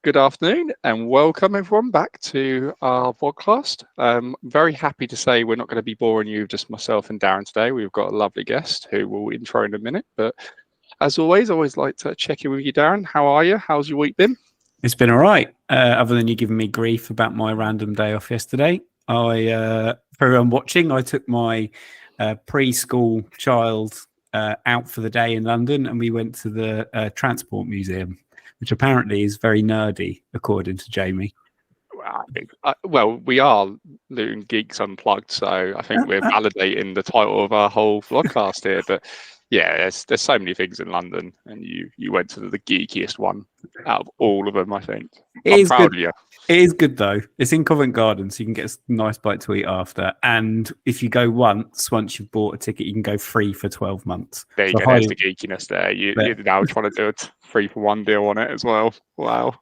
Good afternoon and welcome everyone back to our podcast. Very happy to say we're not going to be boring you with just myself and Darren today. We've got a lovely guest who we'll intro in a minute. But as always, I always like to check in with you, Darren. How are you? How's your week been? It's been all right, other than you giving me grief about my random day off yesterday. For everyone watching, I took my preschool child out for the day in London, and we went to the Transport Museum, which apparently is very nerdy, according to Jamie. Well, we are Luton Geeks Unplugged, so I think we're validating the title of our whole vlogcast here. But yeah, there's so many things in London, and you went to the geekiest one out of all of them, I think. I'm proud of you. It is good, though. It's in Covent Garden, so you can get a nice bite to eat after. And if you go once you've bought a ticket, you can go free for 12 months. There you go. There's the geekiness there. You're now trying to do a 3-for-1 deal on it as well. Wow.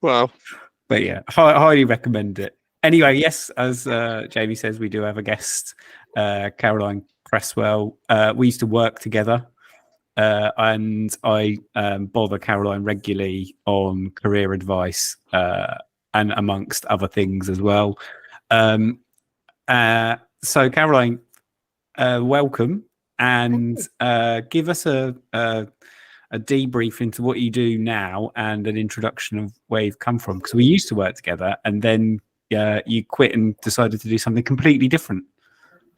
But yeah, highly recommend it. Anyway, yes, as Jamie says, we do have a guest, Caroline Cresswell. We used to work together, and I bother Caroline regularly on career advice and amongst other things as well. So Caroline, welcome, and give us a debrief into what you do now and an introduction of where you've come from, because we used to work together and then you quit and decided to do something completely different.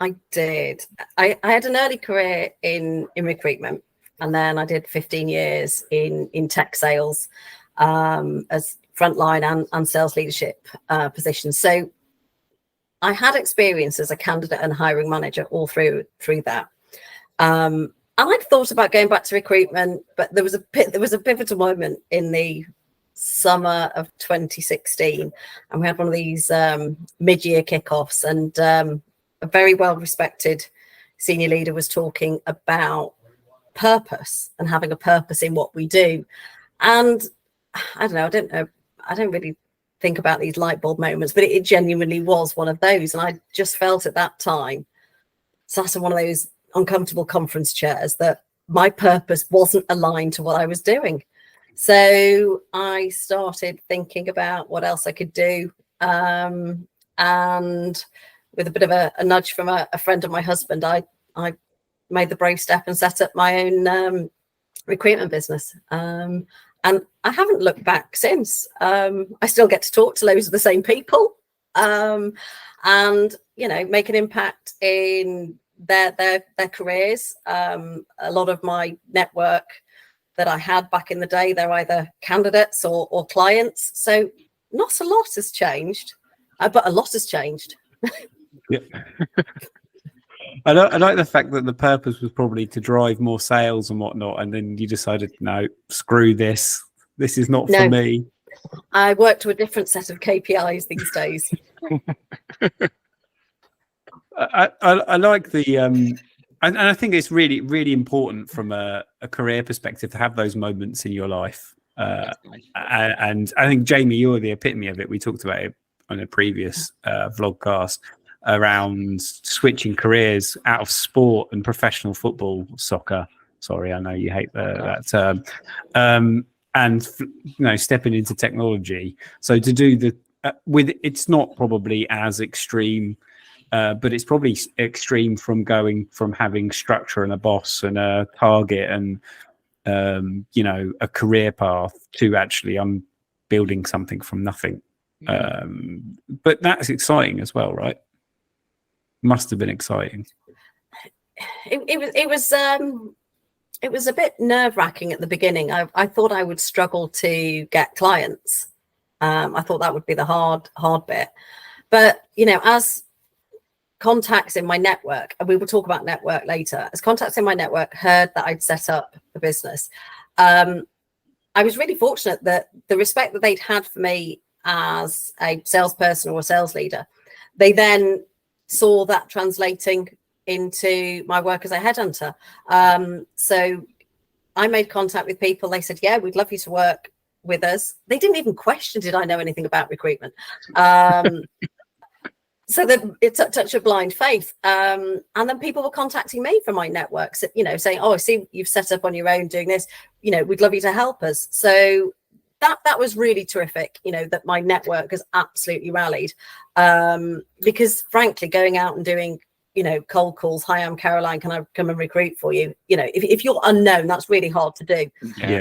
I did. I had an early career in recruitment, and then I did 15 years in tech sales as frontline and sales leadership positions. So I had experience as a candidate and hiring manager all through that. And I'd thought about going back to recruitment, but there was a pivotal moment in the summer of 2016, and we had one of these mid-year kickoffs, and a very well-respected senior leader was talking about purpose and having a purpose in what we do. And I don't really think about these light bulb moments, but it genuinely was one of those. And I just felt at that time, sat in one of those uncomfortable conference chairs, that my purpose wasn't aligned to what I was doing. So I started thinking about what else I could do. And with a bit of a nudge from a friend of my husband, I made the brave step and set up my own recruitment business. And I haven't looked back since. I still get to talk to loads of the same people, and make an impact in their careers. A lot of my network that I had back in the day, they're either candidates or clients. So not a lot has changed, but a lot has changed. Yeah. I like the fact that the purpose was probably to drive more sales and whatnot, and then you decided, no, screw this. This is not for me. I work to a different set of KPIs these days. I like the and I think it's really, really important from a career perspective to have those moments in your life. And I think, Jamie, you're the epitome of it. We talked about it on a previous vlogcast around switching careers out of sport and professional football, soccer. Sorry, I know you hate that term. And stepping into technology. So to do it's not probably as extreme, but it's probably extreme from going from having structure and a boss and a target and a career path to actually I'm building something from nothing. But that's exciting as well, right? Must have been exciting. It was a bit nerve-wracking at the beginning. I thought I would struggle to get clients. I thought that would be the hard bit. But as contacts in my network, and we will talk about network later, as contacts in my network heard that I'd set up the business, I was really fortunate that the respect that they'd had for me as a salesperson or a sales leader, they then saw that translating into my work as a headhunter. So I made contact with people. They said, yeah, we'd love you to work with us. They didn't even question, did I know anything about recruitment? So that it's a touch of blind faith. And then people were contacting me from my networks, saying, oh, I see you've set up on your own doing this. We'd love you to help us. So that was really terrific, that my network has absolutely rallied, because frankly, going out and doing cold calls, hi, I'm Caroline, can I come and recruit for you, if you're unknown, that's really hard to do.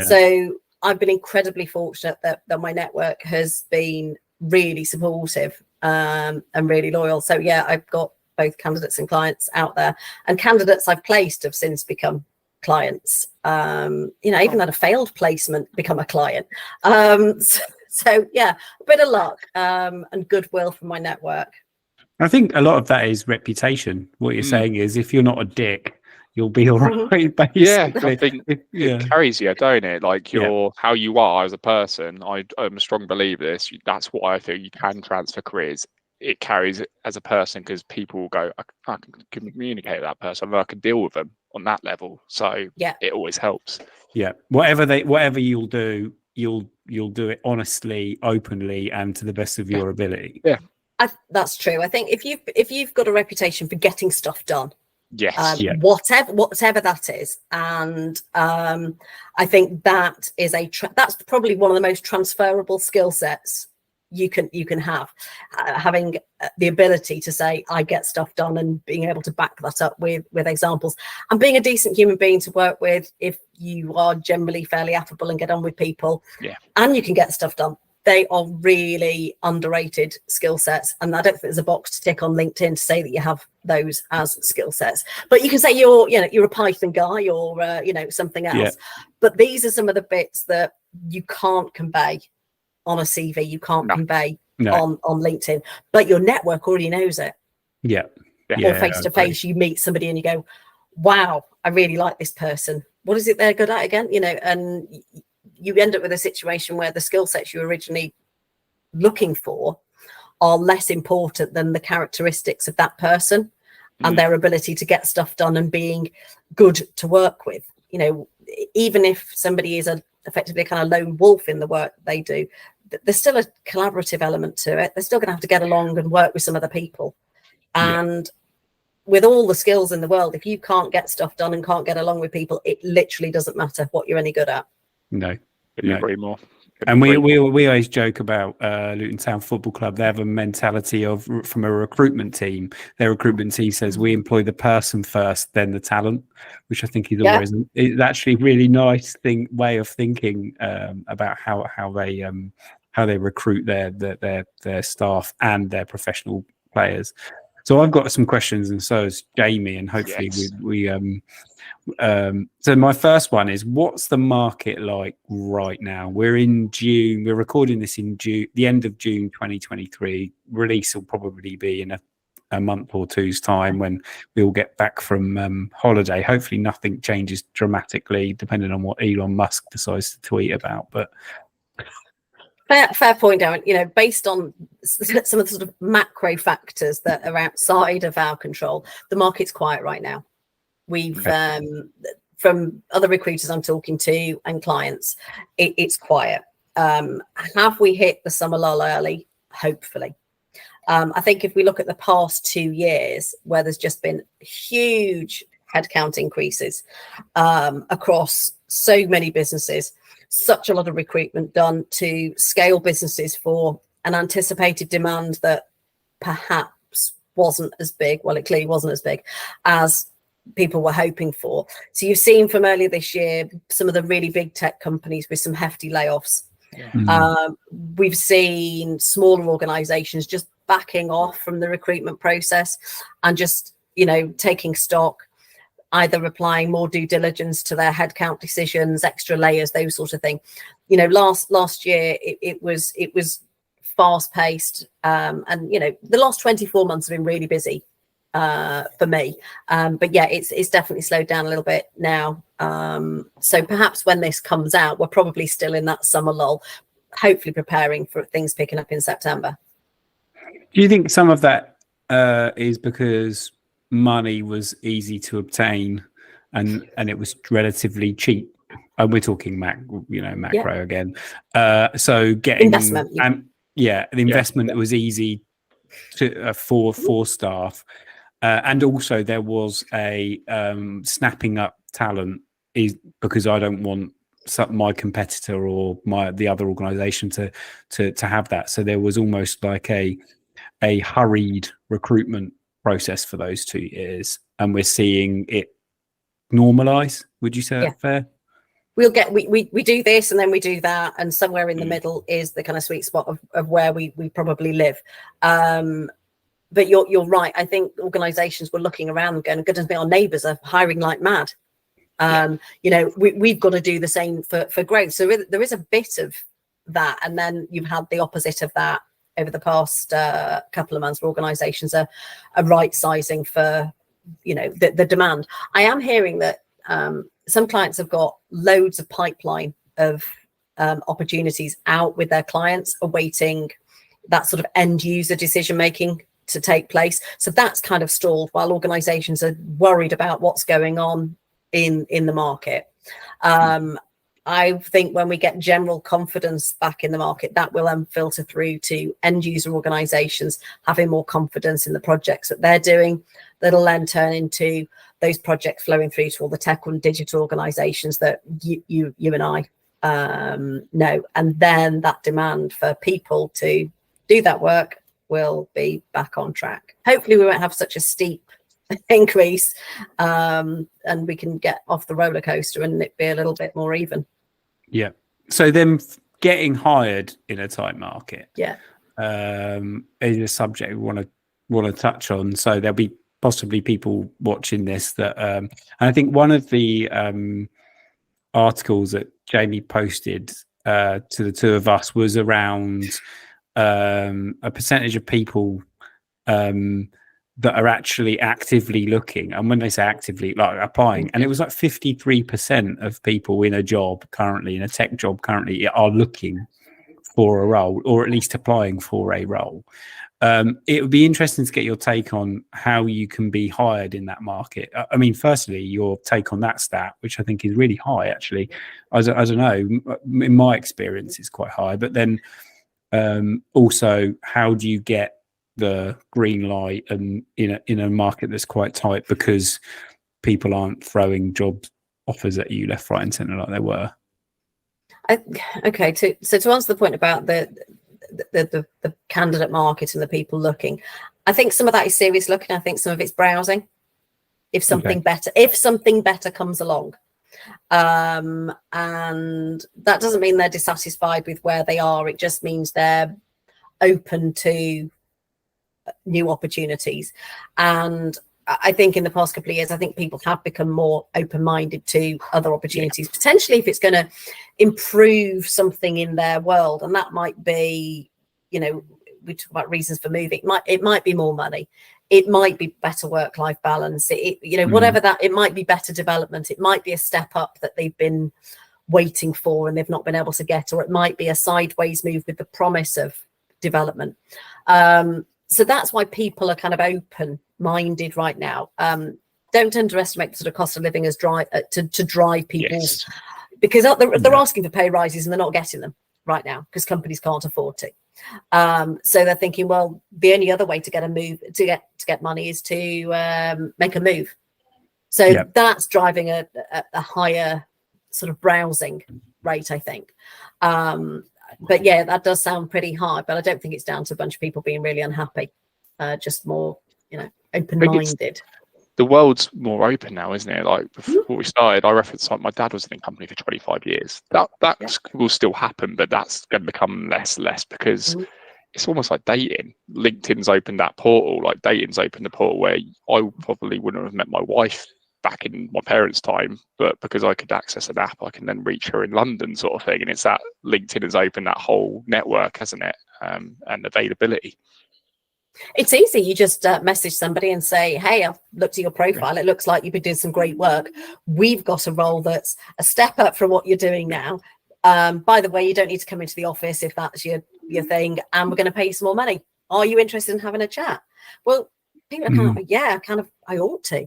So I've been incredibly fortunate that my network has been really supportive, and really loyal. So yeah, I've got both candidates and clients out there, and candidates I've placed have since become clients. I even had a failed placement become a client. So yeah, a bit of luck, and goodwill from my network. I think a lot of that is reputation. What you're saying is, if you're not a dick, you'll be all right. Basically. Yeah, I think it carries you, don't it? Like how you are as a person. I'm a strong believer this. That's what I feel. You can transfer careers. It carries it as a person, because people will go, I can communicate with that person, and I can deal with them on that level. So it always helps. Yeah, whatever you'll do, you'll do it honestly, openly, and to the best of your ability. Yeah, that's true. I think if you've got a reputation for getting stuff done, whatever that is, and I think that is that's probably one of the most transferable skill sets you can have, having the ability to say I get stuff done, and being able to back that up with examples, and being a decent human being to work with. If you are generally fairly affable and get on with people, and you can get stuff done, they are really underrated skill sets. And I don't think there's a box to tick on LinkedIn to say that you have those as skill sets, but you can say you're a Python guy, or something else. But these are some of the bits that you can't convey on a CV, you can't convey on LinkedIn, but your network already knows it. Or face to face, you meet somebody and you go, wow, I really like this person. What is it they're good at again? And you end up with a situation where the skill sets you were originally looking for are less important than the characteristics of that person and their ability to get stuff done and being good to work with. Even if somebody is effectively a kind of lone wolf in the work they do, there's still a collaborative element to it. They're still going to have to get along and work with some other people. And with all the skills in the world, if you can't get stuff done and can't get along with people, it literally doesn't matter what you're any good at. No. Agree more. And we always joke about Luton Town Football Club. They have a mentality from a recruitment team. Their recruitment team says we employ the person first, then the talent, which I think is always it's actually a really nice way of thinking about how they recruit their staff and their professional players. So I've got some questions, and so has Jamie, and hopefully so my first one is, what's the market like right now? We're in June. We're recording this in June, the end of June 2023. Release will probably be in a month or two's time, when we all get back from holiday. Hopefully nothing changes dramatically, depending on what Elon Musk decides to tweet about. But fair point, Darren. Based on some of the sort of macro factors that are outside of our control, the market's quiet right now. We've from other recruiters I'm talking to and clients, it's quiet. Have we hit the summer lull early? Hopefully. I think if we look at the past 2 years, where there's just been huge headcount increases across so many businesses, such a lot of recruitment done to scale businesses for an anticipated demand that perhaps wasn't as big. Well, it clearly wasn't as big as people were hoping for. So you've seen from earlier this year some of the really big tech companies with some hefty layoffs. We've seen smaller organizations just backing off from the recruitment process and just taking stock, either applying more due diligence to their headcount decisions, extra layers, those sort of thing. Last year it was fast paced, and the last 24 months have been really busy for me, but it's definitely slowed down a little bit now, so perhaps when this comes out, we're probably still in that summer lull, hopefully preparing for things picking up in September. Do you think some of that is because money was easy to obtain and it was relatively cheap? And we're talking macro again, so getting investment, the investment was easy to for staff. And also there was a snapping up talent, is because I don't want my competitor or the other organization to have that. So there was almost like a hurried recruitment process for those 2 years, and we're seeing it normalize. Would you say that's fair? We'll get we do this and then we do that, and somewhere in the middle is the kind of sweet spot of where we probably live. But you're right. I think organizations were looking around and going, goodness me, our neighbors are hiring like mad. We've got to do the same for growth. So there is a bit of that, and then you've had the opposite of that over the past couple of months, where organizations are right sizing for the demand. I am hearing that some clients have got loads of pipeline of opportunities out with their clients, awaiting that sort of end user decision making to take place. So that's kind of stalled while organizations are worried about what's going on in the market. I think when we get general confidence back in the market, that will then filter through to end user organizations having more confidence in the projects that they're doing. That'll then turn into those projects flowing through to all the tech and digital organizations that you and I know. And then that demand for people to do that work will be back on track. Hopefully we won't have such a steep increase, and we can get off the roller coaster and it be a little bit more even. Yeah. So then getting hired in a tight market, is a subject we want to touch on. So there'll be possibly people watching this that, and I think one of the articles that Jamie posted to the 2 of us was around a percentage of people that are actually actively looking, and when they say actively, like applying, and it was like 53% of people in a job currently, in a tech job currently, are looking for a role, or at least applying for a role. It would be interesting to get your take on how you can be hired in that market. I mean, firstly, your take on that stat, which I think is really high, actually. I don't know, in my experience, it's quite high. But then also, how do you get the green light and in a market that's quite tight because people aren't throwing job offers at you left, right, and centre like they were? Okay, so to answer the point about the candidate market and the people looking, I think some of that is serious looking. I think some of it's browsing. If something better comes along, and that doesn't mean they're dissatisfied with where they are. It just means they're open to new opportunities. And I think in the past couple of years, I think people have become more open-minded to other opportunities, potentially if it's going to improve something in their world. And that might be, we talk about reasons for moving. It might be more money. It might be better work-life balance. Whatever that, it might be better development. It might be a step up that they've been waiting for and they've not been able to get, or it might be a sideways move with the promise of development. So that's why people are kind of open-minded right now. Don't underestimate the sort of cost of living as to drive people, because they're asking for pay rises and they're not getting them right now because companies can't afford to. So they're thinking, well, the only other way to get a move to get money is to make a move. So that's driving a higher sort of browsing rate, I think. But yeah, that does sound pretty high, but I don't think it's down to a bunch of people being really unhappy, just more, open-minded. The world's more open now, isn't it? Like before we started, I referenced like my dad was in the company for 25 years. That will still happen, but that's going to become less because it's almost like dating. LinkedIn's opened that portal, like dating's opened the portal where I probably wouldn't have met my wife back in my parents' time, but because I could access an app, I can then reach her in London, sort of thing. And it's that LinkedIn has opened that whole network, hasn't it? And availability. It's easy. You just message somebody and say, hey, I've looked at your profile. It looks like you've been doing some great work. We've got a role that's a step up from what you're doing now. By the way, you don't need to come into the office if that's your thing, and we're going to pay you some more money. Are you interested in having a chat? Well, people are I ought to.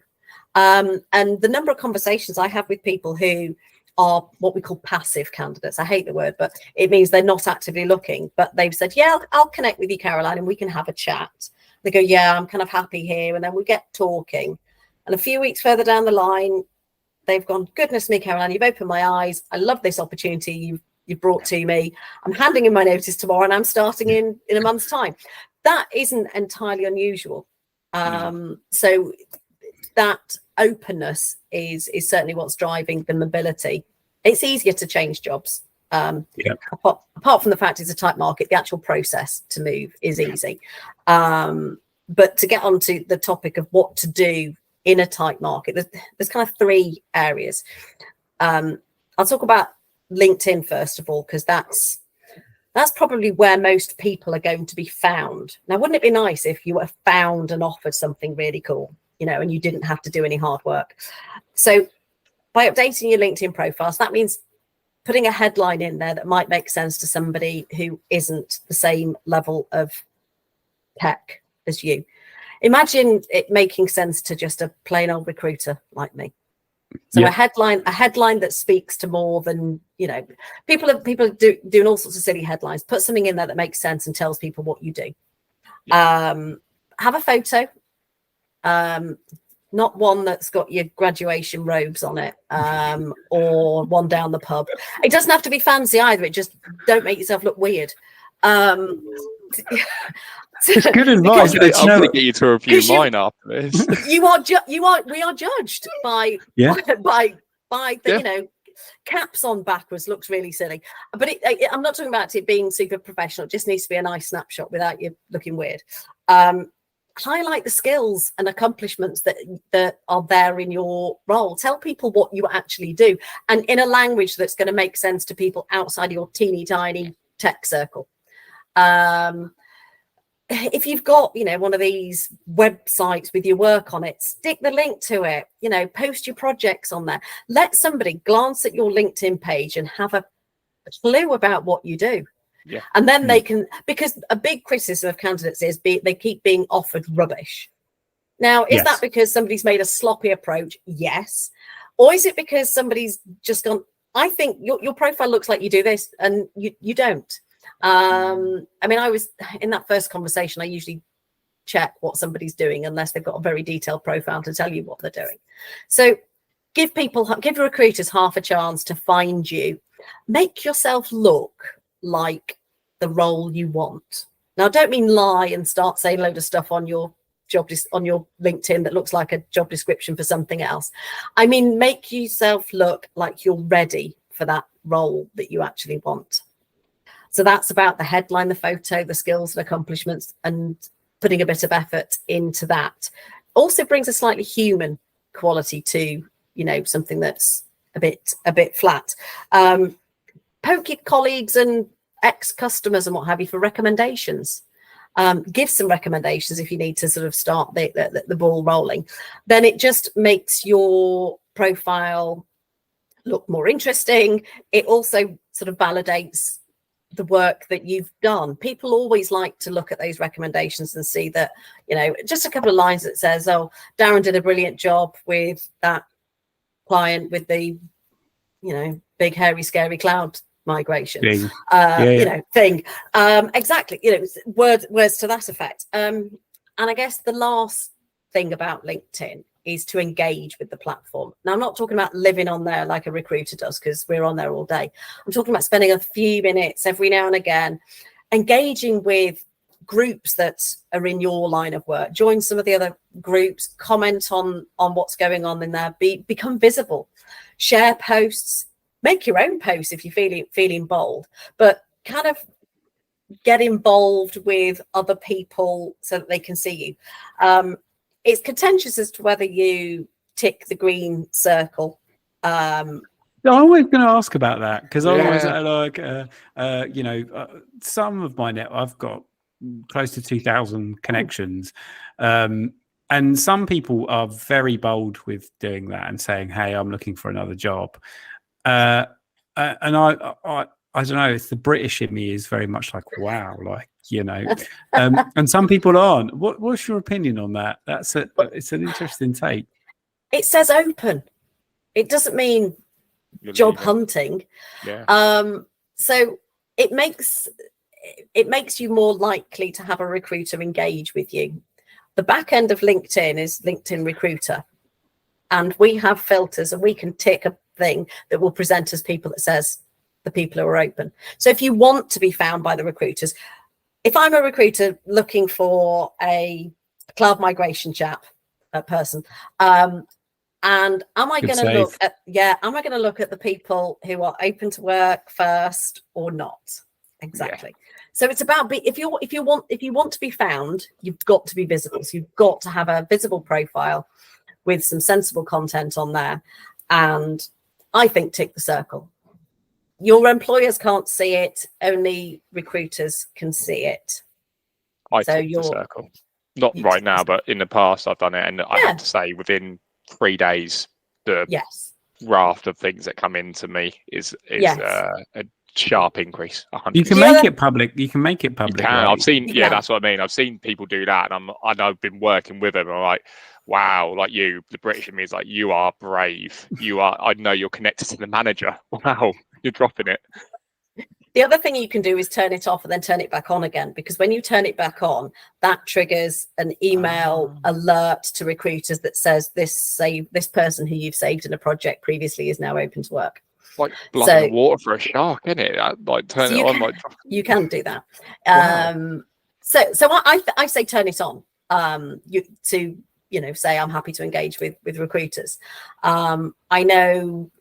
And the number of conversations I have with people who are what we call passive candidates. I hate the word, but it means they're not actively looking, but they've said, yeah, I'll connect with you, Caroline, and we can have a chat. They go, yeah, I'm kind of happy here. And then we get talking. And a few weeks further down the line, they've gone, goodness me, Caroline, you've opened my eyes. I love this opportunity you've brought to me. I'm handing in my notice tomorrow and I'm starting in a month's time. That isn't entirely unusual. So that openness is certainly what's driving the mobility. It's easier to change jobs. Apart from the fact it's a tight market, the actual process to move is easy. But to get onto the topic of what to do in a tight market, there's kind of three areas. I'll talk about LinkedIn first of all, because that's probably where most people are going to be found. Now, wouldn't it be nice if you were found and offered something really cool, and you didn't have to do any hard work? So by updating your LinkedIn profiles, that means putting a headline in there that might make sense to somebody who isn't the same level of tech as you. Imagine it making sense to just a plain old recruiter like me. So a headline that speaks to more than, people are doing all sorts of silly headlines. Put something in there that makes sense and tells people what you do. Have a photo, not one that's got your graduation robes on it, or one down the pub. It doesn't have to be fancy either. It just don't make yourself look weird. It's good advice. I'm going to get you to review mine after this. We are judged by the caps on backwards looks really silly, but I'm not talking about it being super professional. It just needs to be a nice snapshot without you looking weird. Highlight the skills and accomplishments that are there in your role. Tell people what you actually do, and in a language that's going to make sense to people outside your teeny tiny tech circle. If you've got, one of these websites with your work on it, stick the link to it, post your projects on there. Let somebody glance at your LinkedIn page and have a clue about what you do. Yeah. And then they can, because a big criticism of candidates is they keep being offered rubbish. Now, is that because somebody's made a sloppy approach? Yes. Or is it because somebody's just gone, I think your profile looks like you do this and you don't. I was in that first conversation, I usually check what somebody's doing unless they've got a very detailed profile to tell you what they're doing. So give recruiters half a chance to find you. Make yourself look like the role you want. Now, I don't mean lie and start saying a load of stuff on your on your LinkedIn that looks like a job description for something else. I mean, make yourself look like you're ready for that role that you actually want. So that's about the headline, the photo, the skills and accomplishments, and putting a bit of effort into that. Also brings a slightly human quality to, something that's a bit flat. Poke your colleagues and ex-customers and what have you for recommendations. Give some recommendations if you need to sort of start the ball rolling. Then it just makes your profile look more interesting. It also sort of validates the work that you've done. People always like to look at those recommendations and see that, just a couple of lines that says, oh, Darren did a brilliant job with that client with the, big, hairy, scary cloud migration thing. Exactly. Words to that effect. And I guess the last thing about LinkedIn is to engage with the platform. Now, I'm not talking about living on there like a recruiter does, because we're on there all day. I'm talking about spending a few minutes every now and again, engaging with groups that are in your line of work. Join some of the other groups, comment on what's going on in there, become visible, share posts, make your own posts if you're feeling bold, but kind of get involved with other people so that they can see you. It's contentious as to whether you tick the green circle. I'm always going to ask about that, because I always some of my net, I've got close to 2,000 connections. And some people are very bold with doing that and saying, hey, I'm looking for another job. And I don't know, it's the British in me is very much like, wow, and some people aren't. What's your opinion on that? It's an interesting take. It says open. It doesn't mean job hunting. Yeah. So it makes you more likely to have a recruiter engage with you. The back end of LinkedIn is LinkedIn Recruiter. And we have filters, and we can tick a thing that will present as people that says the people who are open. So if you want to be found by the recruiters, if I'm a recruiter looking for a cloud migration person, and am I going to look at the people who are open to work first or not? Exactly. Yeah. So it's about if you want to be found, you've got to be visible. So you've got to have a visible profile with some sensible content on there. And I think tick the circle. Your employers can't see it, only recruiters can see it. I tick the circle. Not right now, but in the past I've done it, and I have to say within 3 days the raft of things that come into me is a sharp increase. 100%. You can make it public. You can make it public. You can. Right? I've seen, that's what I mean. I've seen people do that, and I've been working with them. I'm like, wow, like the British in me is like, you are brave. I know you're connected to the manager. Wow, you're dropping it. The other thing you can do is turn it off and then turn it back on again, because when you turn it back on, that triggers an email alert to recruiters that says this person who you've saved in a project previously is now open to work. Like blood in the water for a shark, isn't it? Like turn it on. You can do that. Wow. So I say turn it on. Say I'm happy to engage with recruiters. I know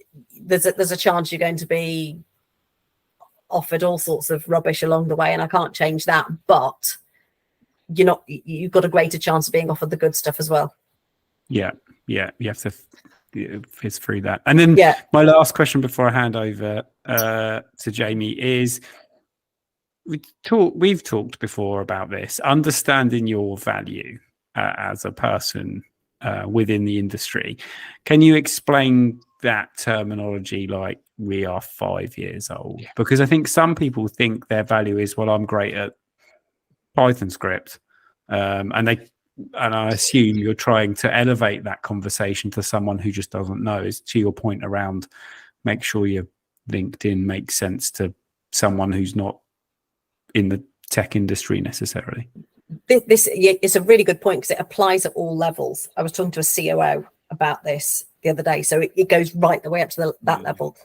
there's a chance you're going to be offered all sorts of rubbish along the way, and I can't change that, but you've got a greater chance of being offered the good stuff as well. You have to fizz through that. And then my last question before I hand over to Jamie is, we've talked before about this, understanding your value as a person within the industry. Can you explain that terminology like we are 5 years old? Because I think some people think their value is, well, I'm great at Python script, and I assume you're trying to elevate that conversation to someone who just doesn't know. Is to your point around, make sure your LinkedIn makes sense to someone who's not in the tech industry necessarily. This is a really good point, because it applies at all levels. I was talking to a COO about this the other day, so it goes right the way up to that level.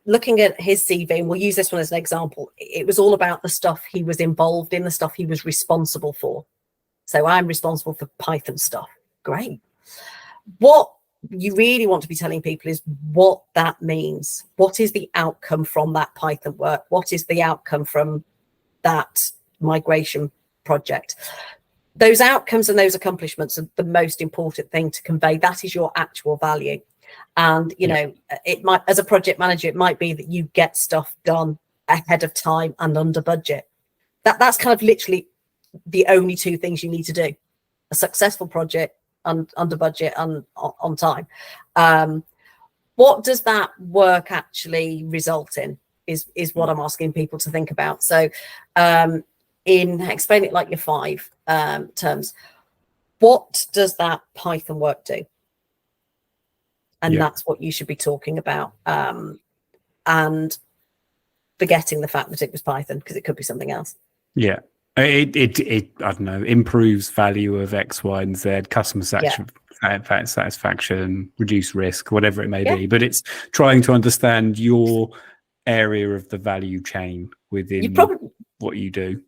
Looking at his CV, and we'll use this one as an example, it was all about the stuff he was involved in, the stuff he was responsible for. So I'm responsible for Python stuff. Great. What you really want to be telling people is what that means. What is the outcome from that Python work? What is the outcome from that migration project? Those outcomes and those accomplishments are the most important thing to convey. That is your actual value. And, it might, as a project manager, it might be that you get stuff done ahead of time and under budget. That's kind of literally the only two things you need to do: a successful project and under budget and on time. What does that work actually result in is what I'm asking people to think about. So in explain it like your 5 terms, what does that Python work do? And that's what you should be talking about, and forgetting the fact that it was Python, because it could be something else. It I don't know, improves value of X, Y, and Z, customer satisfaction, reduce risk, whatever it may be. But it's trying to understand your area of the value chain within what you do.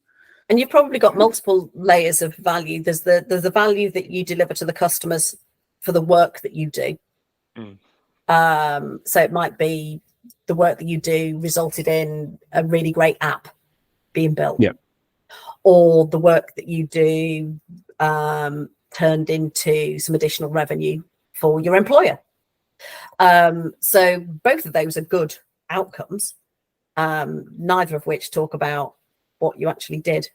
And you've probably got multiple layers of value. There's the value that you deliver to the customers for the work that you do. So it might be the work that you do resulted in a really great app being built. Or the work that you do turned into some additional revenue for your employer. So both of those are good outcomes, neither of which talk about what you actually did.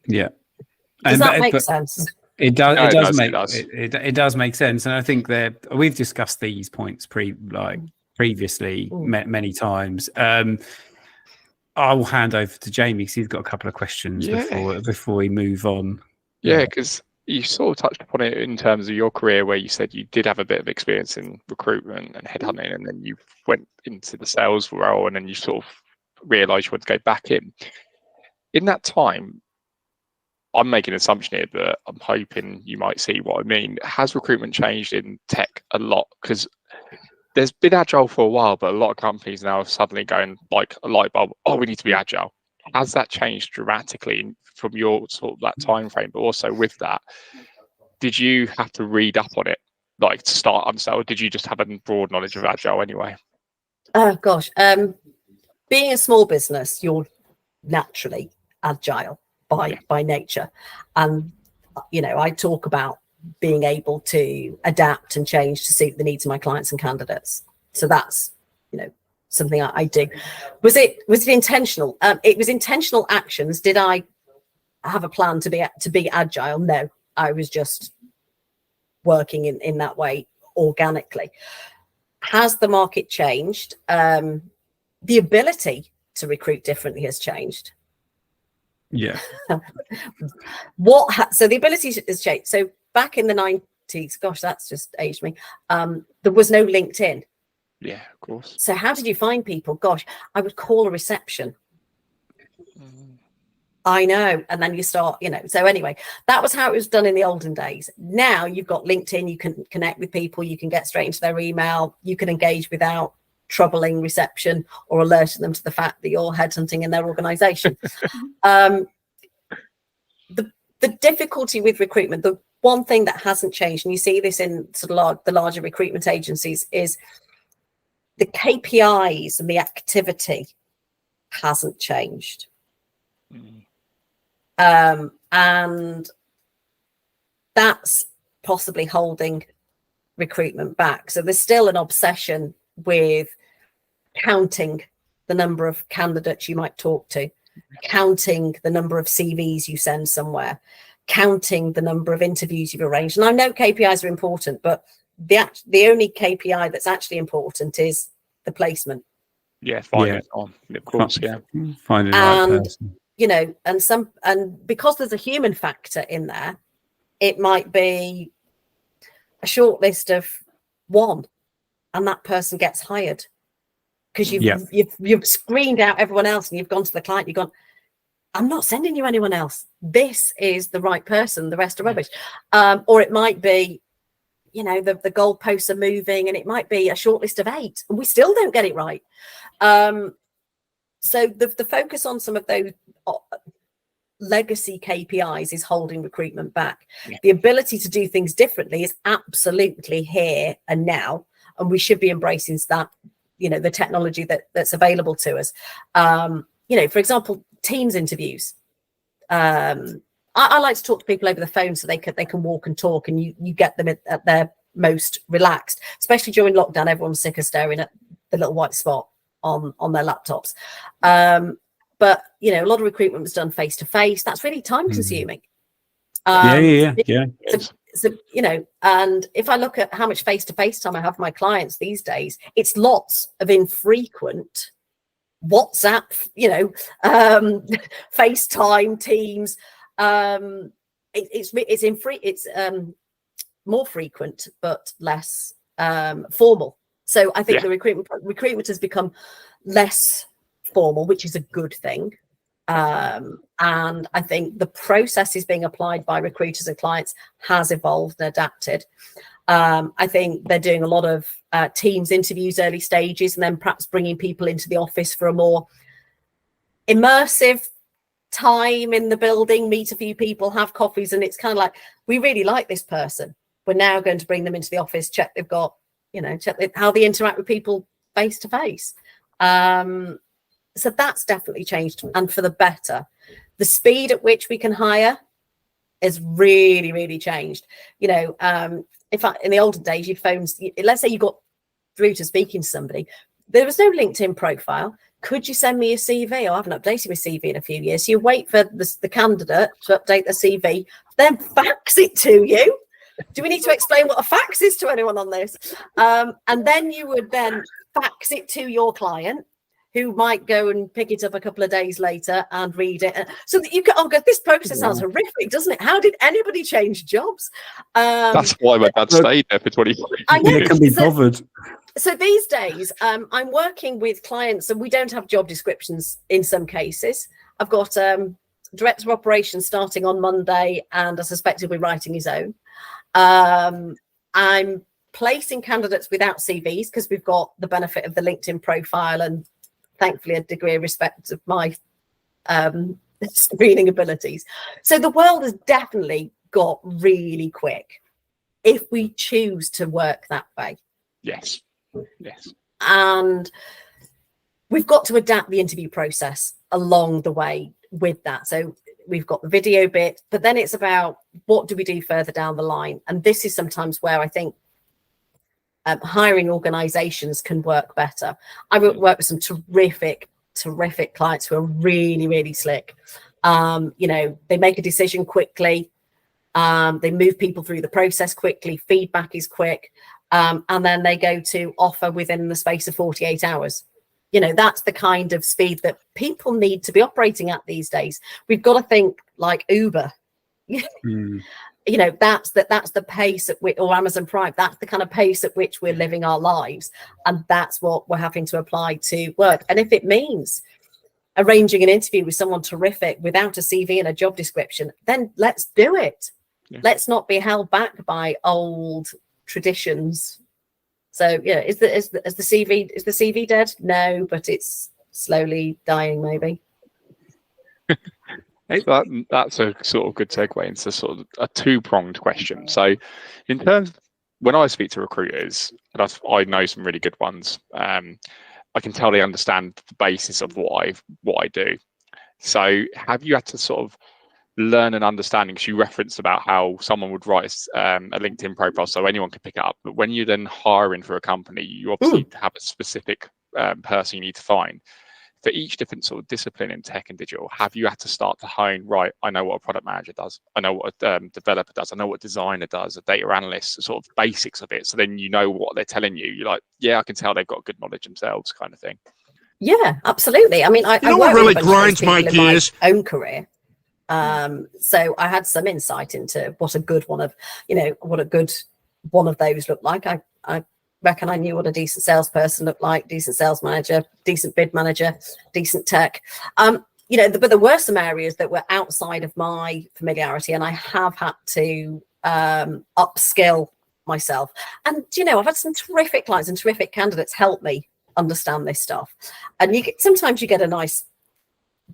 Does that make sense? It does make sense, and I think that we've discussed these points previously many times. I will hand over to Jamie, because he's got a couple of questions before we move on. Because you sort of touched upon it in terms of your career, where you said you did have a bit of experience in recruitment and headhunting, and then you went into the sales role, and then you sort of realised you wanted to go back in. In that time, I'm making an assumption here, but I'm hoping you might see what I mean. Has recruitment changed in tech a lot? Because there's been agile for a while, but a lot of companies now are suddenly going like a light bulb. Oh, we need to be agile. Has that changed dramatically from your sort of that time frame? But also with that, did you have to read up on it, like to start understand, or did you just have a broad knowledge of agile anyway? Oh gosh, being a small business, you're naturally agile by nature, and I talk about being able to adapt and change to suit the needs of my clients and candidates. So that's something I do. Was it intentional? It was intentional actions. Did I have a plan to be agile? No, I was just working in that way organically. Has the market changed? The ability to recruit differently has changed. Yeah. So the ability has changed. So back in the 90s, gosh, that's just aged me. There was no LinkedIn. Yeah, of course. So how did you find people? Gosh, I would call a reception. I know. And then you start, so anyway, that was how it was done in the olden days. Now you've got LinkedIn, you can connect with people, you can get straight into their email, you can engage without troubling reception or alerting them to the fact that you're headhunting in their organization. The difficulty with recruitment, the one thing that hasn't changed, and you see this in sort of the larger recruitment agencies, is the KPIs and the activity hasn't changed. And that's possibly holding recruitment back. So there's still an obsession with counting the number of candidates you might talk to, counting the number of CVs you send somewhere, counting the number of interviews you've arranged. And I know KPIs are important, but the only KPI that's actually important is the placement. Yeah, finding it on, of course, finding the right person. And because there's a human factor in there, it might be a short list of one, and that person gets hired because you've screened out everyone else, and you've gone to the client. You've gone, I'm not sending you anyone else. This is the right person. The rest are rubbish. Or it might be, the goalposts are moving, and it might be a short list of 8, and we still don't get it right. So the focus on some of those legacy KPIs is holding recruitment back. Yeah. The ability to do things differently is absolutely here and now, and we should be embracing that, the technology that's available to us. For example, Teams interviews. I like to talk to people over the phone so they can walk and talk, and you get them at their most relaxed, especially during lockdown. Everyone's sick of staring at the little white spot on their laptops. But a lot of recruitment was done face to face. That's really time consuming. Yeah. So and if I look at how much face to face time I have with my clients these days, it's lots of infrequent WhatsApp, FaceTime, Teams. It's more frequent but less formal. So I think the recruitment has become less formal, which is a good thing. And I think the processes being applied by recruiters and clients has evolved and adapted. I think they're doing a lot of Teams interviews, early stages, and then perhaps bringing people into the office for a more immersive time in the building, meet a few people, have coffees, and it's kind of like, we really like this person. We're now going to bring them into the office, check they've got, check how they interact with people face to face. So that's definitely changed, and for the better. The speed at which we can hire has really, really changed. In the olden days, you'd phone, let's say you got through to speaking to somebody, there was no LinkedIn profile. Could you send me a CV? I haven't updated my CV in a few years. So you wait for the candidate to update their CV, then fax it to you. Do we need to explain what a fax is to anyone on this? And then you would then fax it to your client, who might go and pick it up a couple of days later and read it. So that you can, this process sounds horrific, doesn't it? How did anybody change jobs? That's why my dad stayed there for 20 years. I know. It can be bothered. So these days, I'm working with clients, and we don't have job descriptions in some cases. I've got director of operations starting on Monday, and I suspect he'll be writing his own. I'm placing candidates without CVs because we've got the benefit of the LinkedIn profile and thankfully a degree of respect of my screening abilities. So the world has definitely got really quick if we choose to work that way. Yes. And we've got to adapt the interview process along the way with that. So we've got the video bit, but then it's about what do we do further down the line? And this is sometimes where I think hiring organizations can work better. I work with some terrific clients who are really, really slick. They make a decision quickly. They move people through the process quickly. Feedback is quick. And then they go to offer within the space of 48 hours. That's the kind of speed that people need to be operating at these days. We've got to think like Uber. That's the pace at which, or Amazon Prime, that's the kind of pace at which we're living our lives. And that's what we're having to apply to work. And if it means arranging an interview with someone terrific without a CV and a job description, then let's do it. Yeah. Let's not be held back by old traditions. So is the CV dead? No, but it's slowly dying, maybe. That's a sort of good segue into sort of a two-pronged question. So, in terms of, when I speak to recruiters, and I know some really good ones, I can tell they understand the basis of what I do. So, have you had to sort of learn an understanding? Because you referenced about how someone would write a LinkedIn profile so anyone could pick it up, but when you're then hiring for a company, you obviously have a specific person you need to find. For each different sort of discipline in tech and digital, have you had to start to hone, right, I know what a product manager does, I know what a developer does, I know what a designer does, a data analyst, sort of basics of it, so then you know what they're telling you. You're like, yeah, I can tell they've got good knowledge themselves, kind of thing. Yeah, absolutely. I mean, I what really grinds my gears? My own career. So I had some insight into what a good one of those looked like. I reckon I knew what a decent salesperson looked like, decent sales manager, decent bid manager, decent tech. But there were some areas that were outside of my familiarity, and I have had to upskill myself. And I've had some terrific clients and terrific candidates help me understand this stuff. And sometimes you get a nice,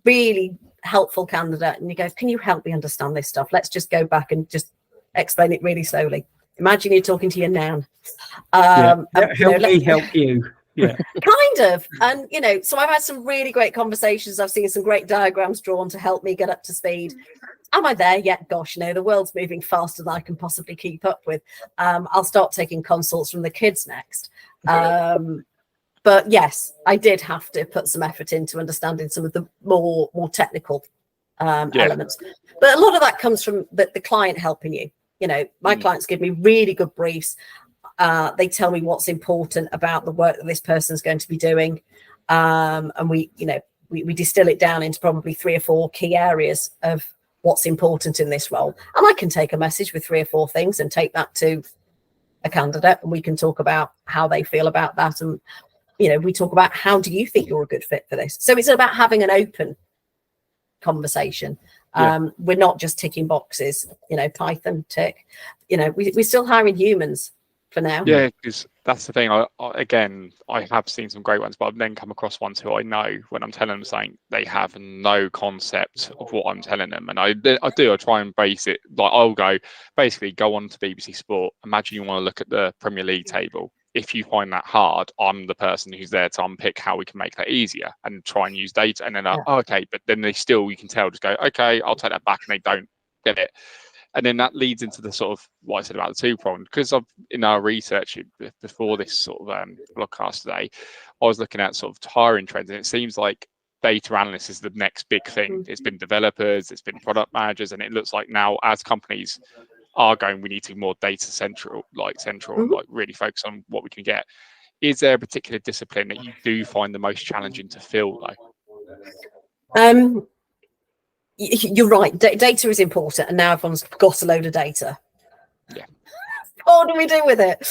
really helpful candidate, and you go, "Can you help me understand this stuff? Let's just go back and just explain it really slowly." Imagine you're talking to your nan. Help me help you. Yeah, kind of. And so I've had some really great conversations. I've seen some great diagrams drawn to help me get up to speed. Am I there yet? Gosh, the world's moving faster than I can possibly keep up with. I'll start taking consults from the kids next. But yes, I did have to put some effort into understanding some of the more technical elements. But a lot of that comes from the client helping you. My clients give me really good briefs. They tell me what's important about the work that this person's going to be doing. And we distill it down into probably 3 or 4 key areas of what's important in this role. And I can take a message with 3 or 4 things and take that to a candidate, and we can talk about how they feel about that. And, we talk about, how do you think you're a good fit for this? So it's about having an open conversation. We're not just ticking boxes, Python tick, we're still hiring humans for now. Yeah, because that's the thing. I have seen some great ones, but I've then come across ones who I know when I'm telling them something, they have no concept of what I'm telling them. And I try and base it. Like, I'll go on to BBC Sport. Imagine you want to look at the Premier League table. If you find that hard, I'm the person who's there to unpick how we can make that easier and try and use data. And then, okay, but then you can tell, just go, okay, I'll take that back, and they don't get it. And then that leads into the sort of what I said about the two-pronged, because in our research before this sort of podcast today, I was looking at sort of hiring trends, and it seems like data analysts is the next big thing. It's been developers, it's been product managers, and it looks like now, as companies are going, we need to be more data central, like really focus on what we can get. Is there a particular discipline that you do find the most challenging to fill, though? You're right. Data is important, and now everyone's got a load of data. Yeah. What do we do with it?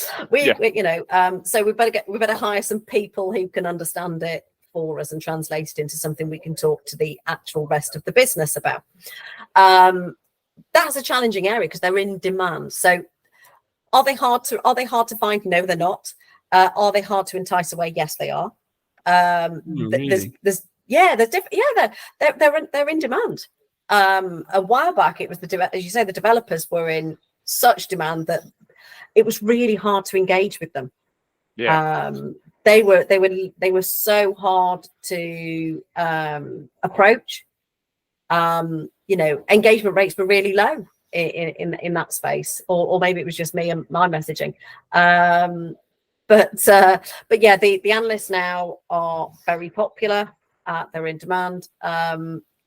So we better hire some people who can understand it. for us and translate it into something we can talk to the actual rest of the business about. That's a challenging area because they're in demand. So are they hard to find? No, they're not. Are they hard to entice away? Yes, they are. Really? They're in demand. A while back, it was as you say, the developers were in such demand that it was really hard to engage with them. Yeah. They were so hard to approach. Engagement rates were really low in that space, or maybe it was just me and my messaging. But yeah, the analysts now are very popular. They're in demand.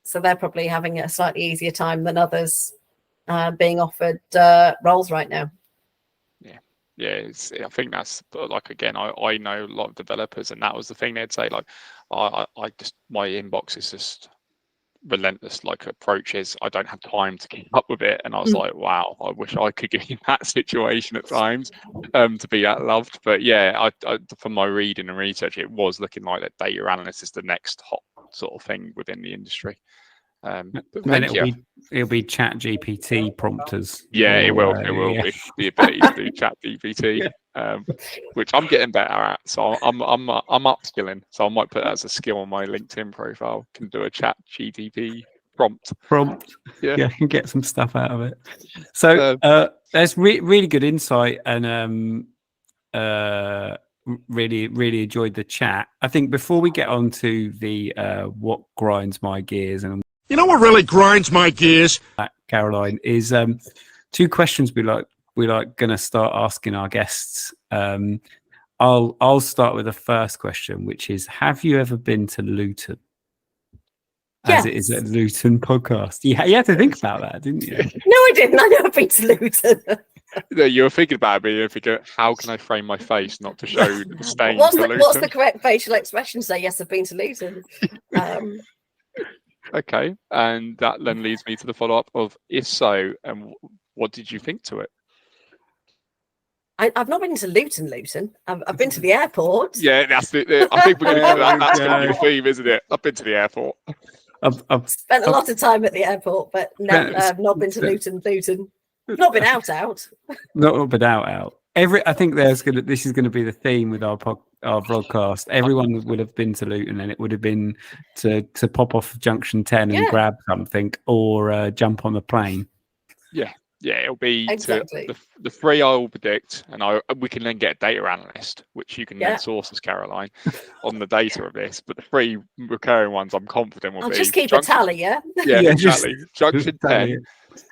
So they're probably having a slightly easier time than others being offered roles right now. Yeah, I think that's like, again, I know a lot of developers, and that was the thing they'd say, like, I just, my inbox is just relentless, like approaches. I don't have time to keep up with it. And I was like, wow, I wish I could get in that situation at times to be that loved. But yeah, I from my reading and research, it was looking like that data analyst is the next hot sort of thing within the industry. Then it'll be Chat GPT prompters. Yeah, it will be the ability to do Chat GPT, which I'm getting better at. So I'm upskilling. So I might put that as a skill on my LinkedIn profile. Can do a Chat GPT prompt. Yeah, I can get some stuff out of it. So that's really good insight, and really enjoyed the chat. I think before we get on to the what grinds my gears, and You know what really grinds my gears? Caroline, is two questions we like going to start asking our guests. I'll start with the first question, which is: have you ever been to Luton? As it is a Luton podcast. You had to think about that, didn't you? No, I didn't. I've never been to Luton. No, you were thinking about it, but you're thinking, how can I frame my face not to show the stain? What's the correct facial expression to say, yes, I've been to Luton? Okay, and that then leads me to the follow-up of, if so, and what did you think to it? I've not been to Luton. I've been to the airport. Yeah, that's it. I think we're going to do that. That's going to be the theme, isn't it? I've been to the airport. I've spent a lot of time at the airport, but no, I've not been to Luton. Not been out. Not been out. I think this is going to be the theme with our broadcast. Everyone would have been to Luton, and it would have been to pop off Junction 10 and grab something, or jump on the plane. Yeah, it'll be exactly the three I will predict, and we can then get a data analyst, which you can then source as Caroline on the data of this. But the three recurring ones, I'm confident will I'll be just keep a tally, Yeah, exactly. Junction 10.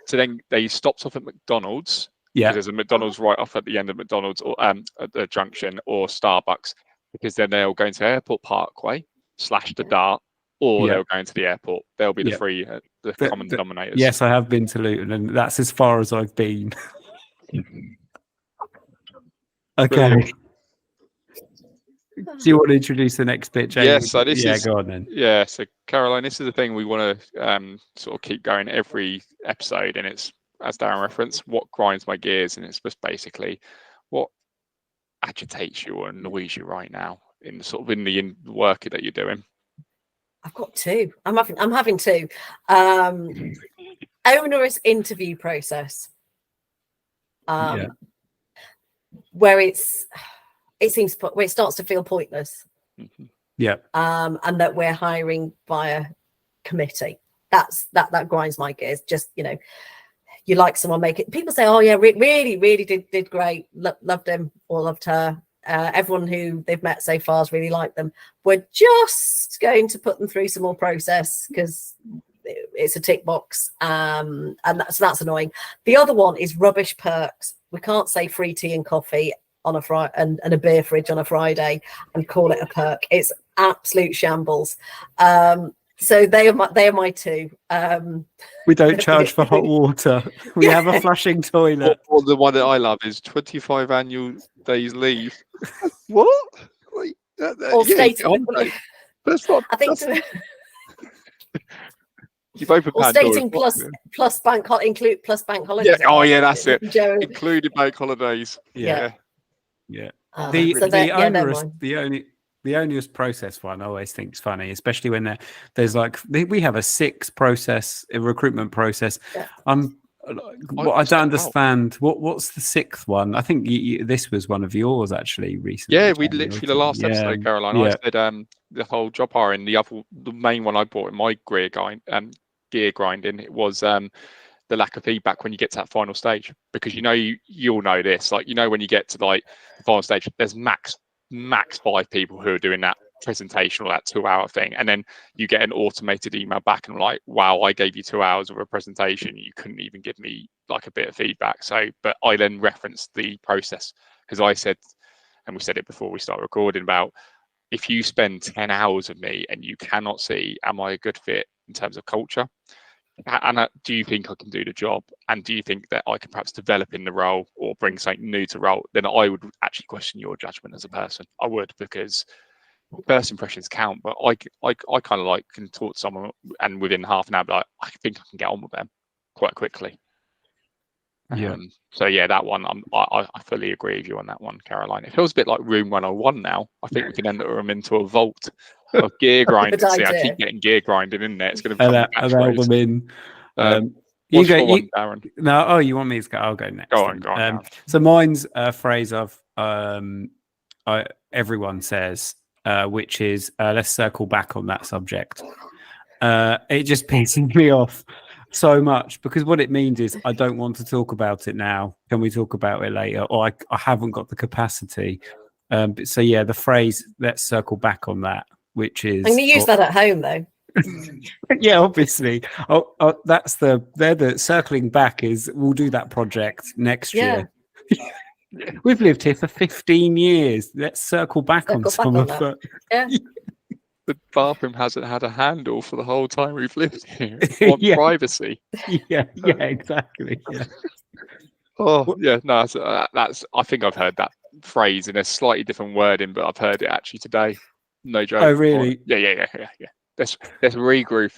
So then they stopped off at McDonald's. Yeah, there's a McDonald's right off at the end of McDonald's, or at the junction, or Starbucks, because then they'll go into Airport Parkway / the Dart, or they'll go into the airport. They'll be the three the common denominators. Yes, I have been to Luton, and that's as far as I've been. Okay. Brilliant. Do you want to introduce the next bit, Jamie? Yes, so this is... go on then. Yeah, so Caroline, this is the thing we want to sort of keep going every episode, and it's, as Darren referenced, what grinds my gears, and it's just basically what agitates you or annoys you right now in the work that you're doing. I've got two. I'm having two. Onerous interview process. Where it starts to feel pointless. Mm-hmm. Yeah. And that we're hiring via committee. That grinds my gears. Just, you like someone, make it. People say, "Oh yeah, really did great. Loved him or loved her." Everyone who they've met so far has really liked them. We're just going to put them through some more process because it's a tick box, and that's annoying. The other one is rubbish perks. We can't say free tea and coffee on a Friday and a beer fridge on a Friday and call it a perk. It's absolute shambles. So they are my two. We don't charge for hot water. We have a flushing toilet. Or the one that I love is 25 annual days leave. What? Or stating. That's not. I think. You've opened or stating plus bank include plus bank holidays. Yeah. Oh yeah, that's it. Included bank holidays. Yeah. The The onerous process one I always think is funny, especially when there's like we have a 6 process, a recruitment process. Yeah. I don't understand what's the 6th one. I think this was one of yours actually recently. Yeah, we literally the last episode, Caroline. Yeah. I said the whole job hiring, the main one I brought in my gear grinding, it was the lack of feedback when you get to that final stage, because you'll know this, like when you get to like the final stage, there's max 5 people who are doing that presentation or that 2-hour thing, and then you get an automated email back and like, wow, I gave you 2 hours of a presentation, you couldn't even give me like a bit of feedback. So but I then referenced the process, because I said, and we said it before we start recording, about if you spend 10 hours with me and you cannot see, am I a good fit in terms of culture, and do you think I can do the job, and do you think that I can perhaps develop in the role or bring something new to role, then I would actually question your judgment as a person. I would, because first impressions count. But I kind of like can talk to someone and within half an hour be like, I think I can get on with them quite quickly. Yeah. So yeah, that one I fully agree with you on that one, Caroline. It feels a bit like Room 101 now. I think we can enter them into a vault of gear grinding. See, I keep getting gear grinding in there. It's going to become allow them in. What's your one, Darren? No, oh, you want me to go? I'll go next. Go on. So mine's a phrase of everyone says, which is let's circle back on that subject. It just pisses me off so much, because what it means is I don't want to talk about it now. Can we talk about it later? Or I haven't got the capacity. So yeah, the phrase "let's circle back on that," which is. I'm going to use that at home though. Yeah, obviously. They're the circling back is we'll do that project next year. We've lived here for 15 years. Let's circle back on some of that. Yeah. The bathroom hasn't had a handle for the whole time we've lived here. Want privacy. Yeah, exactly. Yeah. Oh, yeah, no, that's. I think I've heard that phrase in a slightly different wording, but I've heard it actually today. No joke. Oh, really? Yeah. Let's regroup.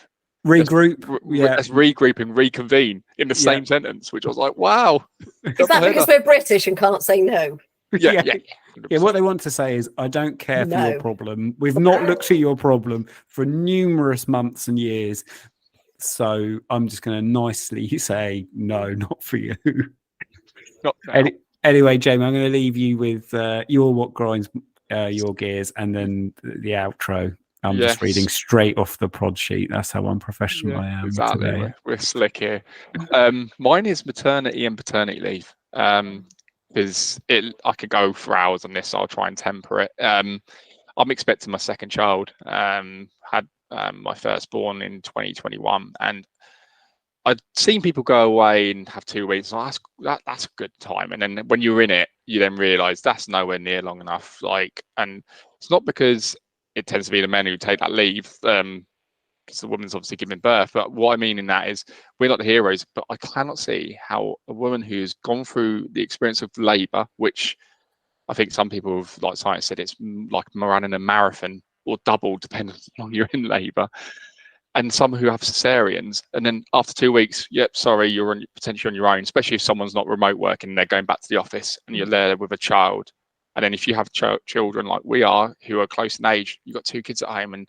Let's regroup and reconvene in the same sentence, which I was like, wow. Is that because we're British and can't say no? Yeah. What they want to say is, I don't care for your problem. We've not looked at your problem for numerous months and years. So I'm just going to nicely say, no, not for you. Not now. Anyway, Jamie, I'm going to leave you with your what grinds your gears, and then the outro. I'm just reading straight off the prod sheet. That's how unprofessional I am. Exactly. Today. We're slick here. Mine is maternity and paternity leave. Because I could go for hours on this. So I'll try and temper it. I'm expecting my second child. Had my firstborn in 2021, and I'd seen people go away and have 2 weeks. That's a good time. And then when you're in it, you then realise that's nowhere near long enough. And it's not because it tends to be the men who take that leave, because the woman's obviously giving birth. But what I mean in that is we're not the heroes, but I cannot see how a woman who's gone through the experience of labour, which I think some people have, like science said, it's like running a marathon or double, depending on when you're in labour, and some who have cesareans, and then after 2 weeks, sorry, you're potentially on your own, especially if someone's not remote working and they're going back to the office and you're there with a child. And then if you have children like we are, who are close in age, you've got 2 kids at home, and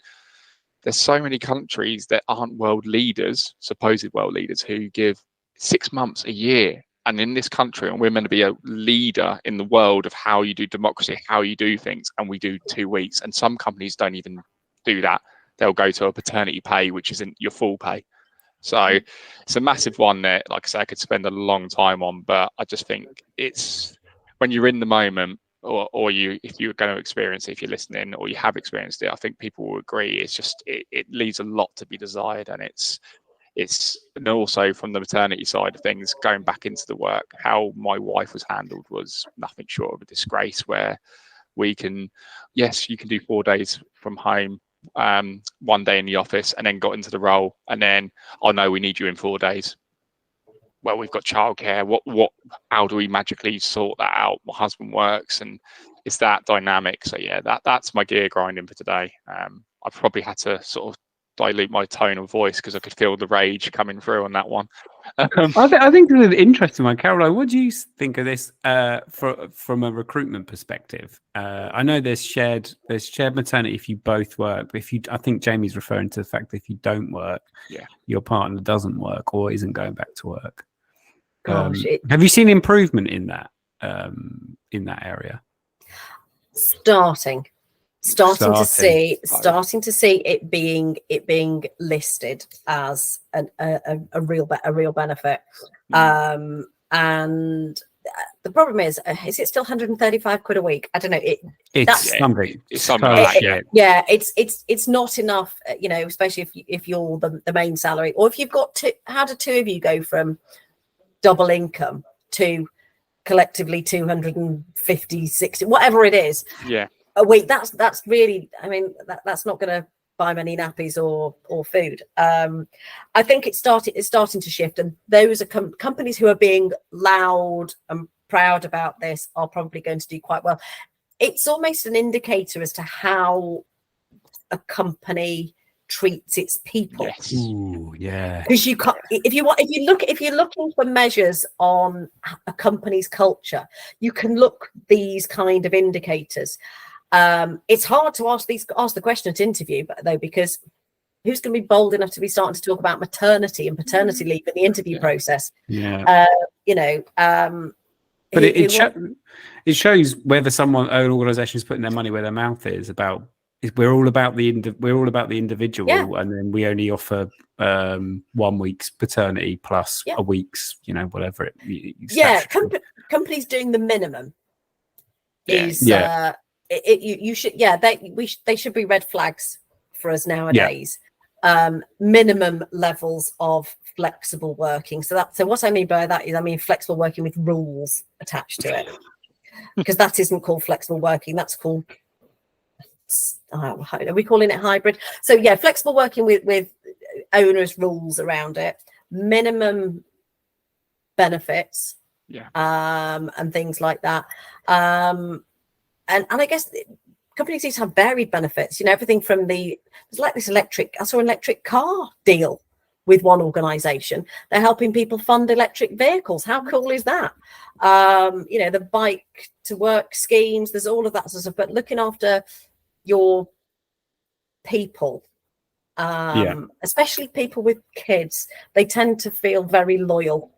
there's so many countries that aren't world leaders, supposed world leaders, who give 6 months, a year. And in this country, and we're meant to be a leader in the world of how you do democracy, how you do things, and we do 2 weeks. And some companies don't even do that. They'll go to a paternity pay, which isn't your full pay. So it's a massive one that, like I say, I could spend a long time on, but I just think it's when you're in the moment, or if you're going to experience it, if you're listening, or you have experienced it, I think people will agree. It's just it leaves a lot to be desired, and it's and also from the maternity side of things, going back into the work, how my wife was handled was nothing short of a disgrace. Where we can, yes, you can do 4 days from home, 1 day in the office, and then got into the role, and then no, we need you in 4 days. Well, we've got childcare. How do we magically sort that out? My husband works, and it's that dynamic. So yeah, that's my gear grinding for today. I've probably had to sort of dilute my tone of voice because I could feel the rage coming through on that one. I think it's an interesting one. Caroline, what do you think of this from a recruitment perspective? I know there's shared maternity if you both work, but I think Jamie's referring to the fact that if you don't work, your partner doesn't work or isn't going back to work. Gosh, have you seen improvement in that area? Starting to see it being listed as a real benefit. And the problem is it still 135 quid a week? I don't know. It's something. It's not enough, especially if you're the main salary, or if you've got how do two of you go from double income to collectively 250, 60, whatever it is. Yeah. A week. That's really, that's not going to buy many nappies or food. I think it's starting to shift, and those are companies who are being loud and proud about this are probably going to do quite well. It's almost an indicator as to how a company treats its people. Yes. Ooh, yeah. Because you can't, if you're looking for measures on a company's culture, you can look these kind of indicators. It's hard to ask the question at interview, though, because who's going to be bold enough to be starting to talk about maternity and paternity leave in the interview process? Yeah. But it shows whether an organisation is putting their money where their mouth is. We're all about the individual, and then we only offer 1 week's paternity plus a week's, whatever it. Companies doing the minimum is they should be red flags for us nowadays. Minimum levels of flexible working. So what I mean by that is flexible working with rules attached to it, because that isn't called flexible working. That's called, are we calling it hybrid? So flexible working with owners' rules around it, minimum benefits, and things like that. And I guess companies need to have varied benefits. Everything from there's like this electric car deal with one organisation. They're helping people fund electric vehicles. How cool is that? The bike to work schemes. There's all of that sort of stuff. But looking after your people, especially people with kids, they tend to feel very loyal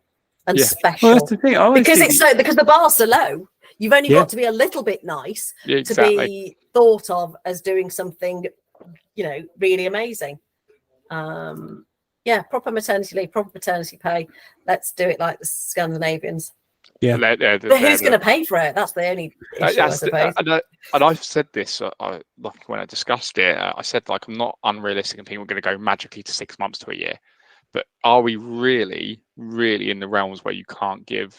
and special. Well, that's the thing. Because the bar's so low. You've only got to be a little bit nice to be thought of as doing something, really amazing. Proper maternity leave, proper paternity pay. Let's do it like the Scandinavians. Yeah. But who's going to pay for it? That's the only issue, I suppose. And I've said this, like when I discussed it, I said, I'm not unrealistic and people are going to go magically to 6 months to a year. But are we really, really in the realms where you can't give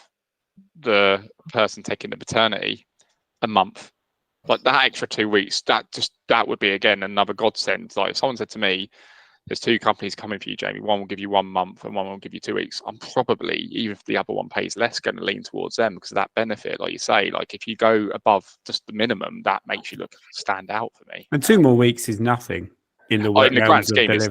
the person taking the paternity a month? Like that extra 2 weeks, that would be, again, another godsend. Like if someone said to me, there's two companies coming for you, Jamie, one will give you 1 month and one will give you 2 weeks, I'm probably, even if the other one pays less, going to lean towards them because of that benefit. Like you say, like if you go above just the minimum, that makes you stand out for me. And 2 more weeks is nothing in the grand scheme. It's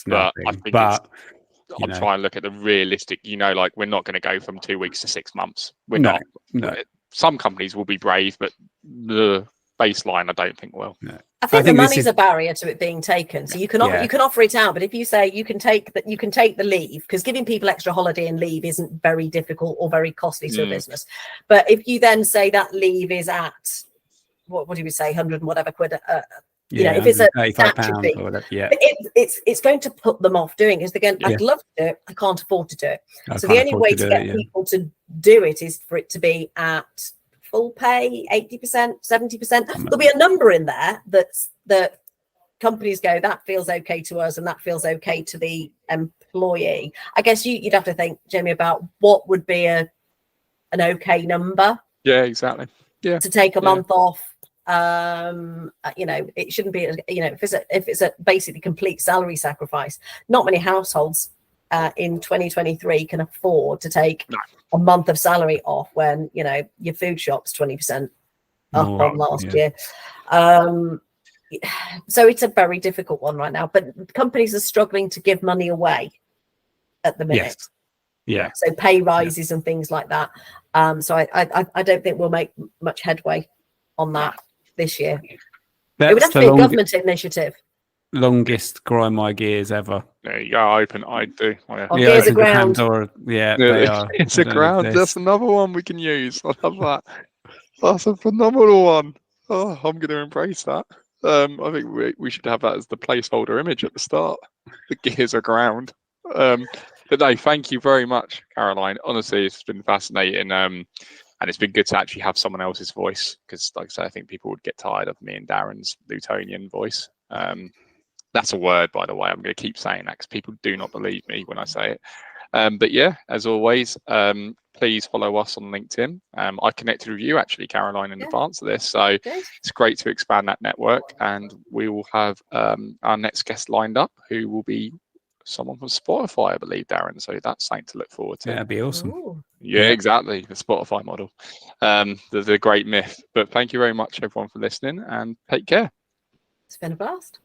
not, but I think I'm trying to look at the realistic, we're not going to go from 2 weeks to 6 months. We're not. No. Some companies will be brave, but the baseline, I don't think will. No. I think the money's a barrier to it being taken. So you can offer it out, but if you say you can take the leave, because giving people extra holiday and leave isn't very difficult or very costly to a business. But if you then say that leave is at what do we say, 100 and whatever quid, if it's a £35 or whatever, it's going to put them off doing it. Because they're going, I'd love to do it, I can't afford to do it. So the only way to get people to do it is for it to be at full pay, 80%, 70%. There'll be a number in there that companies go, that feels okay to us and that feels okay to the employee. I guess you'd have to think, Jamie, about what would be an okay number. Yeah, exactly. Yeah, to take a month off. It shouldn't be, if it's a basically complete salary sacrifice. Not many households in 2023 can afford to take a month of salary off when your food shop's 20% up on last year. so it's a very difficult one right now, but companies are struggling to give money away at the minute. Yes. Yeah. So pay rises and things like that. So I don't think we'll make much headway on that this year. That's it would have to be a government initiative. Longest grind my gears ever. There you go. Open. I do. Yeah. Oh, gears of ground. Yeah, they are. It's a ground. That's another one we can use. I love that. That's a phenomenal one. Oh, I'm going to embrace that. I think we should have that as the placeholder image at the start. The gears are ground. But no, thank you very much, Caroline. Honestly, it's been fascinating. And it's been good to actually have someone else's voice because, like I said, I think people would get tired of me and Darren's Lutonian voice. That's a word, by the way. I'm going to keep saying that because people do not believe me when I say it. But yeah, as always, please follow us on LinkedIn. I connected with you actually, Caroline, in advance of this. So it's great to expand that network. And we will have our next guest lined up who will be someone from Spotify, I believe, Darren. So that's something to look forward to. Yeah, that'd be awesome. Ooh. Yeah, exactly. The Spotify model. The great myth. But thank you very much, everyone, for listening and take care. It's been a blast.